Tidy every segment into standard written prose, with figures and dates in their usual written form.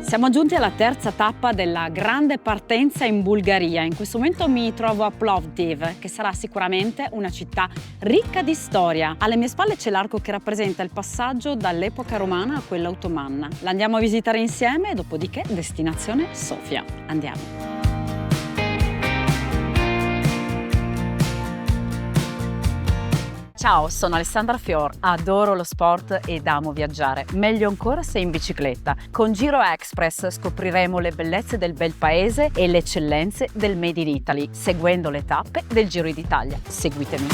Siamo giunti alla terza tappa della grande partenza in Bulgaria. In questo momento mi trovo a Plovdiv, che sarà sicuramente una città ricca di storia. Alle mie spalle c'è l'arco che rappresenta il passaggio dall'epoca romana a quella ottomana. La andiamo a visitare insieme, dopodiché destinazione Sofia. Andiamo. Ciao, sono Alessandra Fior, adoro lo sport ed amo viaggiare, meglio ancora se in bicicletta. Con Giro Express scopriremo le bellezze del bel paese e le eccellenze del Made in Italy, seguendo le tappe del Giro d'Italia. Seguitemi.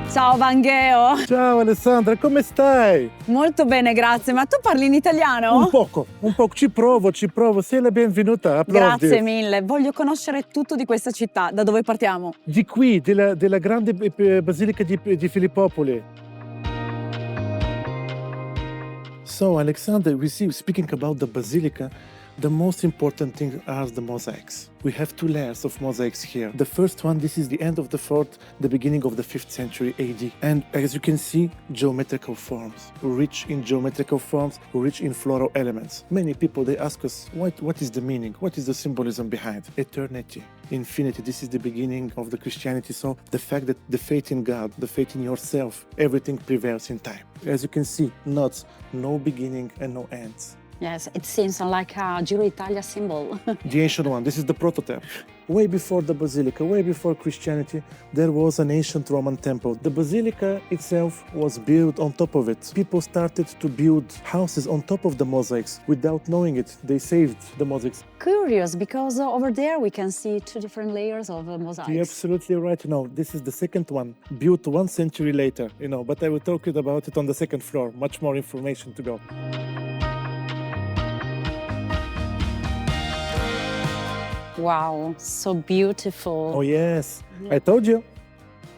Ciao Vangheo! Ciao Alessandra, come stai? Molto bene, grazie. Ma tu parli in italiano? Un poco, ci provo. Sei la benvenuta a Plovdiv. Grazie mille. Voglio conoscere tutto di questa città. Da dove partiamo? Di qui, della grande basilica di Filippopoli. So Alexander, speaking about the basilica, the most important thing are the mosaics. We have two layers of mosaics here. The first one, this is the end of the 4th, the beginning of the 5th century AD. And as you can see, geometrical forms, rich in geometrical forms, rich in floral elements. Many people, they ask us, what is the meaning? What is the symbolism behind? Eternity, infinity, this is the beginning of the Christianity. So the fact that the faith in God, the faith in yourself, everything prevails in time. As you can see, knots, no beginning and no ends. Yes, it seems like a Giro Italia symbol. The ancient one, this is the prototype. Way before the basilica, way before Christianity, there was an ancient Roman temple. The basilica itself was built on top of it. People started to build houses on top of the mosaics. Without knowing it, they saved the mosaics. Curious, because over there we can see two different layers of mosaics. You're absolutely right. This is the second one, built 1 century later, but I will talk about it on the second floor. Much more information to go. Wow, so beautiful. Oh yes, I told you.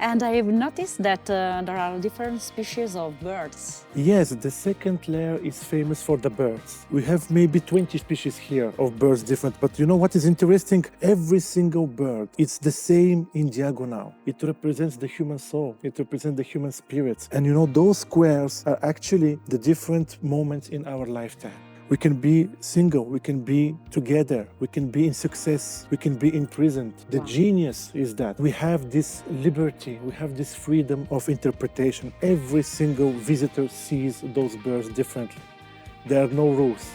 And I've noticed that there are different species of birds. Yes, the second layer is famous for the birds. We have maybe 20 species here of birds different, but you know what is interesting? Every single bird, it's the same in diagonal. It represents the human soul, it represents the human spirits. And those squares are actually the different moments in our lifetime. We can be single, we can be together, we can be in success, we can be imprisoned. The genius is that we have this liberty, we have this freedom of interpretation. Every single visitor sees those birds differently. There are no rules.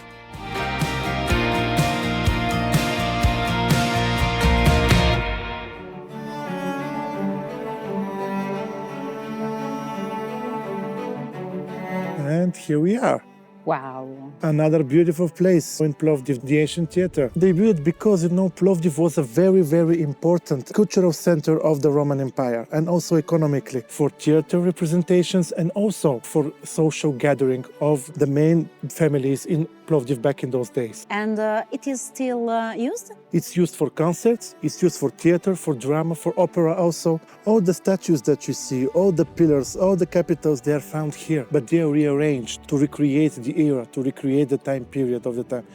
And here we are. Wow. Another beautiful place in Plovdiv, the ancient theater. They built because, Plovdiv was a very, very important cultural center of the Roman Empire and also economically for theater representations and also for social gathering of the main families in Plovdiv back in those days. And it is still used? It's used for concerts, it's used for theater, for drama, for opera also. All the statues that you see, all the pillars, all the capitals, they are found here, but they are rearranged to recreate the era, to recreate the time period of the time.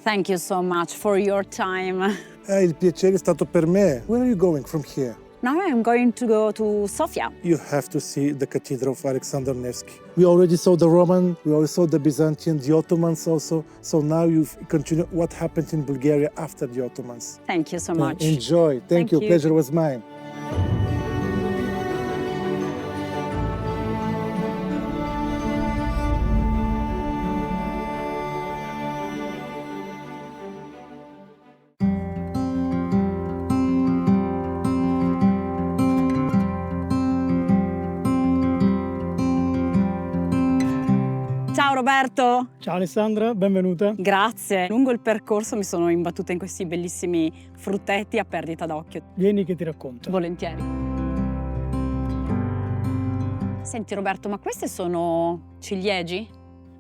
Thank you so much for your time. Il piacere è stato per me. Where are you going from here? Now I'm going to go to Sofia. You have to see the Cathedral of Alexander Nevsky. We already saw the Roman, we already saw the Byzantine, the Ottomans also. So now you continue what happened in Bulgaria after the Ottomans. Thank you so much. Enjoy. Thank you. Pleasure was mine. Ciao Roberto! Ciao Alessandra, benvenuta. Grazie. Lungo il percorso mi sono imbattuta in questi bellissimi fruttetti a perdita d'occhio. Vieni che ti racconto. Volentieri. Senti Roberto, ma queste sono ciliegi?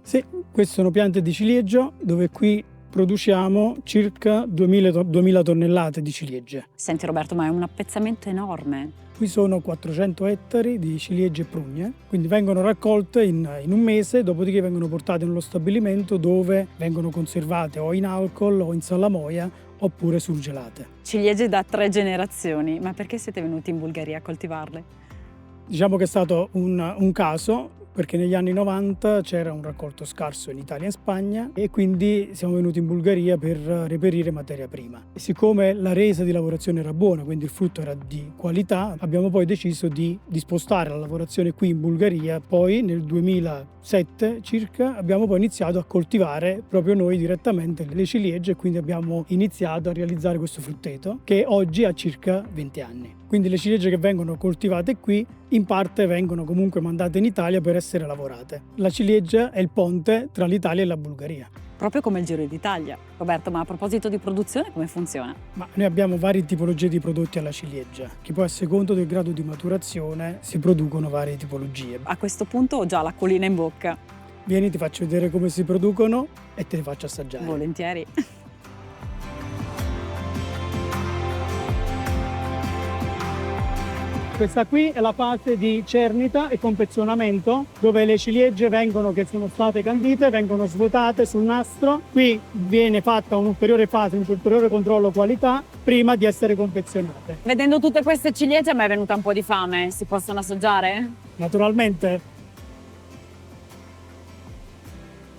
Sì, queste sono piante di ciliegio, dove qui produciamo circa 2000 tonnellate di ciliegie. Senti Roberto, ma è un appezzamento enorme. Qui sono 400 ettari di ciliegie e prugne, quindi vengono raccolte in un mese, dopodiché vengono portate nello stabilimento dove vengono conservate o in alcol o in salamoia oppure surgelate. Ciliegie da 3 generazioni, ma perché siete venuti in Bulgaria a coltivarle? Diciamo che è stato un caso, perché negli anni 90 c'era un raccolto scarso in Italia e in Spagna e quindi siamo venuti in Bulgaria per reperire materia prima. E siccome la resa di lavorazione era buona, quindi il frutto era di qualità, abbiamo poi deciso di spostare la lavorazione qui in Bulgaria. Poi nel 2007 circa abbiamo poi iniziato a coltivare proprio noi direttamente le ciliegie e quindi abbiamo iniziato a realizzare questo frutteto che oggi ha circa 20 anni. Quindi le ciliegie che vengono coltivate qui in parte vengono comunque mandate in Italia per essere lavorate. La ciliegia è il ponte tra l'Italia e la Bulgaria. Proprio come il Giro d'Italia. Roberto, ma a proposito di produzione, come funziona? Ma noi abbiamo varie tipologie di prodotti alla ciliegia, che poi a seconda del grado di maturazione si producono varie tipologie. A questo punto ho già l'acquolina in bocca. Vieni, ti faccio vedere come si producono e te le faccio assaggiare. Volentieri. Questa qui è la fase di cernita e confezionamento, dove le ciliegie che sono state candite, vengono svuotate sul nastro. Qui viene fatta un'ulteriore fase, un ulteriore controllo qualità prima di essere confezionate. Vedendo tutte queste ciliegie a me è venuta un po' di fame. Si possono assaggiare? Naturalmente.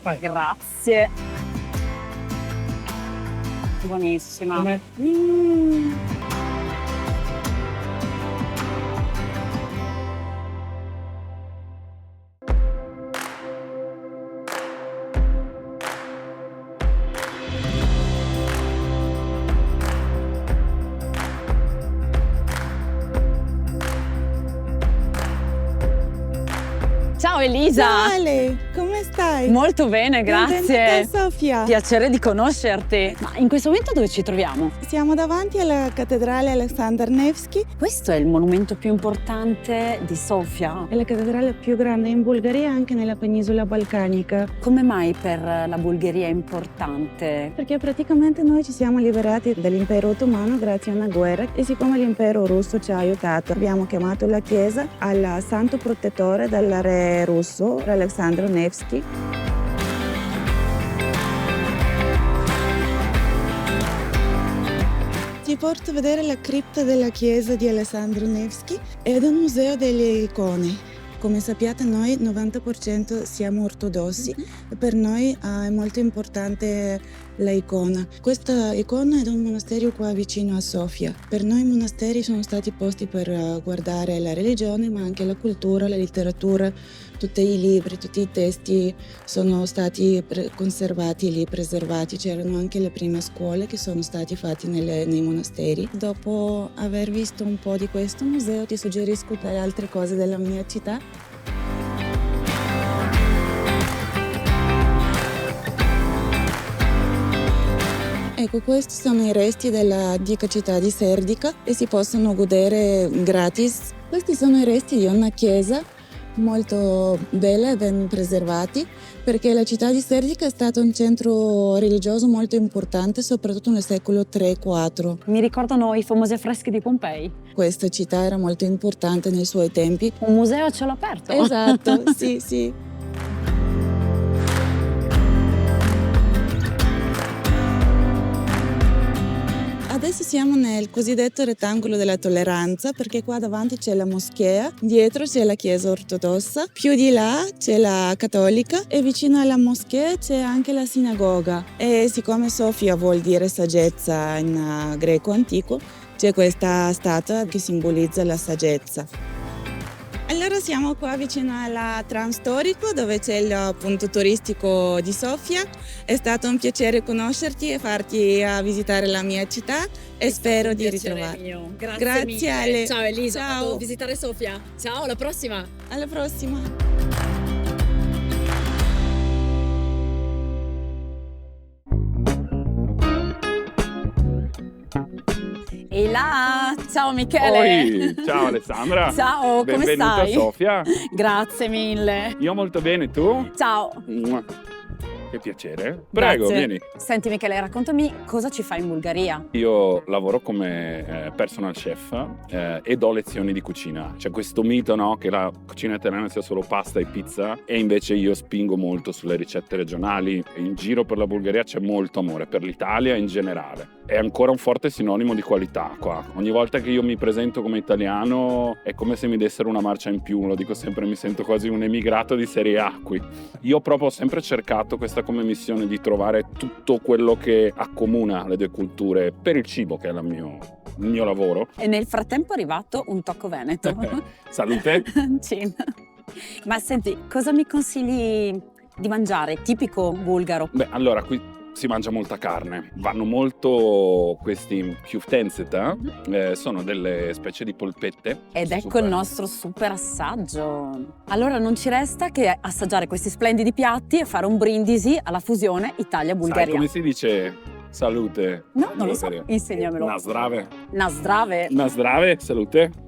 Vai. Grazie. Buonissima. Com'è? Ciao Elisa! Ciao Ale, come stai? Molto bene, grazie. Benvenuta Sofia. Piacere di conoscerti. Ma in questo momento dove ci troviamo? Siamo davanti alla cattedrale Aleksandr Nevsky. Questo è il monumento più importante di Sofia. È la cattedrale più grande in Bulgaria e anche nella penisola balcanica. Come mai per la Bulgaria è importante? Perché praticamente noi ci siamo liberati dall'impero ottomano grazie a una guerra e siccome l'impero russo ci ha aiutato abbiamo chiamato la chiesa al santo protettore del re russo, Aleksandr Nevsky. Ti porto a vedere la cripta della chiesa di Alessandro Nevsky ed è un museo delle icone. Come sappiate noi 90% siamo ortodossi e per noi è molto importante l'icona. Questa icona è di un monastero qua vicino a Sofia. Per noi i monasteri sono stati posti per guardare la religione ma anche la cultura, la letteratura, tutti i libri, tutti i testi sono stati conservati lì, preservati. C'erano anche le prime scuole che sono stati fatti nei monasteri. Dopo aver visto un po' di questo museo ti suggerisco le altre cose della mia città. Ecco, questi sono i resti dell'antica città di Serdica e si possono godere gratis. Questi sono i resti di una chiesa molto bella e ben preservati perché la città di Serdica è stata un centro religioso molto importante soprattutto nel secolo 3-4. Mi ricordano i famosi affreschi di Pompei. Questa città era molto importante nei suoi tempi. Un museo a cielo aperto. Esatto, sì, sì. Adesso siamo nel cosiddetto rettangolo della tolleranza perché qua davanti c'è la moschea, dietro c'è la chiesa ortodossa, più di là c'è la cattolica e vicino alla moschea c'è anche la sinagoga. E siccome Sofia vuol dire saggezza in greco antico, c'è questa statua che simbolizza la saggezza. Allora siamo qua vicino al tram storico dove c'è il punto turistico di Sofia. È stato un piacere conoscerti e farti visitare la mia città e spero di ritrovarti. Grazie mille. Ale. Ciao Elisa, Ciao. vado a visitare Sofia. Ciao, alla prossima. Alla prossima. E là, ciao Michele. Oi, ciao Alessandra. Ciao, come Benvenuta stai? Sofia. Grazie mille. Io molto bene, tu? Ciao. Mua. Che piacere. Prego, Grazie. vieni. Senti Michele, raccontami cosa ci fai in Bulgaria. Io lavoro come personal chef e do lezioni di cucina. C'è questo mito, no, che la cucina italiana sia solo pasta e pizza, e invece io spingo molto sulle ricette regionali. In giro per la Bulgaria c'è molto amore per l'Italia in generale. È ancora un forte sinonimo di qualità qua. Ogni volta che io mi presento come italiano è come se mi dessero una marcia in più, lo dico sempre, mi sento quasi un emigrato di serie A qui. Io proprio ho sempre cercato questa come missione di trovare tutto quello che accomuna le due culture per il cibo, che è il mio lavoro. E nel frattempo è arrivato un tocco veneto. Salute. Cin. Ma senti, cosa mi consigli di mangiare tipico bulgaro? Beh, allora qui si mangia molta carne, vanno molto questi kyuftenseta, sono delle specie di polpette. Ed ecco il nostro super assaggio. Allora non ci resta che assaggiare questi splendidi piatti e fare un brindisi alla fusione Sai Italia-Bulgaria. come si dice salute? No, non lo so, insegnamelo. Na zdrave. Na zdrave. Na zdrave, salute.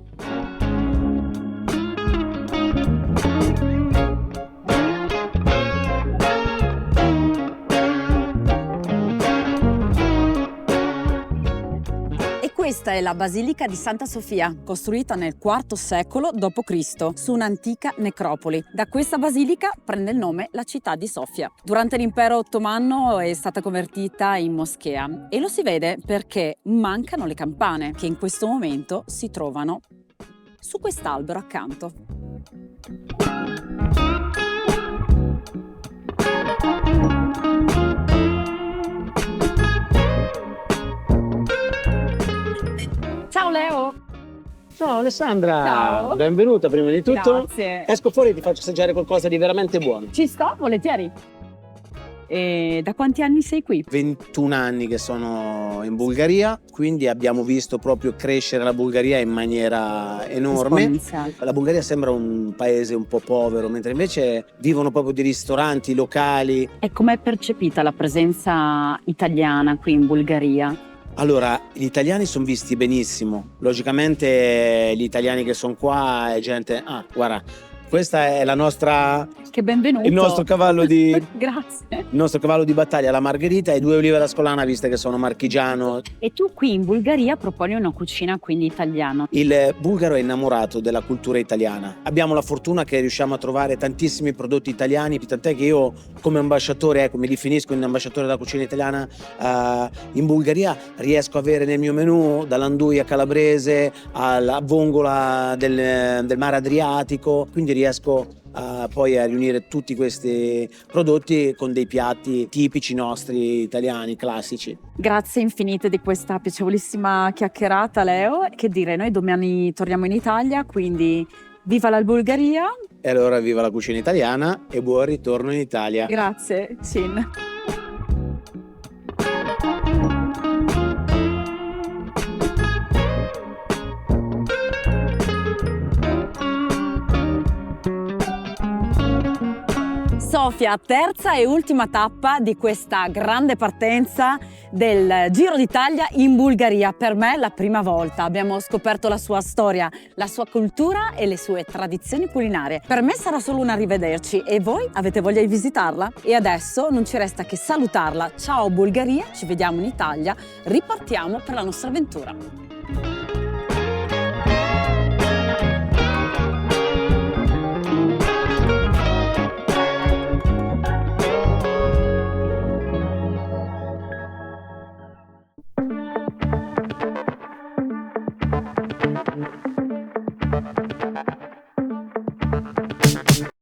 Questa è la Basilica di Santa Sofia, costruita nel IV secolo d.C. su un'antica necropoli. Da questa basilica prende il nome la città di Sofia. Durante l'impero ottomano è stata convertita in moschea e lo si vede perché mancano le campane, che in questo momento si trovano su quest'albero accanto. Ciao Leo! Ciao Alessandra, Ciao. benvenuta prima di tutto. Grazie. Esco fuori e ti faccio assaggiare qualcosa di veramente buono. Ci sto, volentieri. E da quanti anni sei qui? 21 anni che sono in Bulgaria, quindi abbiamo visto proprio crescere la Bulgaria in maniera enorme. Esponenziale. La Bulgaria sembra un paese un po' povero, mentre invece vivono proprio di ristoranti locali. E com'è percepita la presenza italiana qui in Bulgaria? Allora, gli italiani sono visti benissimo. Logicamente gli italiani che sono qua è gente... Ah, guarda, questa è la nostra... Che benvenuto! Il nostro cavallo di... Grazie! Il nostro cavallo di battaglia, la margherita, e 2 olive alla scolana, viste che sono marchigiano. E tu qui in Bulgaria proponi una cucina quindi italiana. Il bulgaro è innamorato della cultura italiana. Abbiamo la fortuna che riusciamo a trovare tantissimi prodotti italiani, tant'è che io come ambasciatore, ecco, mi definisco un ambasciatore della cucina italiana in Bulgaria, riesco a avere nel mio menù dall'anduia calabrese alla vongola del mare Adriatico, quindi riesco poi a riunire tutti questi prodotti con dei piatti tipici nostri italiani, classici. Grazie infinite di questa piacevolissima chiacchierata, Leo. Che dire, noi domani torniamo in Italia, quindi viva la Bulgaria! E allora viva la cucina italiana e buon ritorno in Italia. Grazie, Cin. Sofia, terza e ultima tappa di questa grande partenza del Giro d'Italia in Bulgaria. Per me la prima volta. Abbiamo scoperto la sua storia, la sua cultura e le sue tradizioni culinarie. Per me sarà solo un arrivederci e voi avete voglia di visitarla? E adesso non ci resta che salutarla. Ciao Bulgaria, ci vediamo in Italia, ripartiamo per la nostra avventura.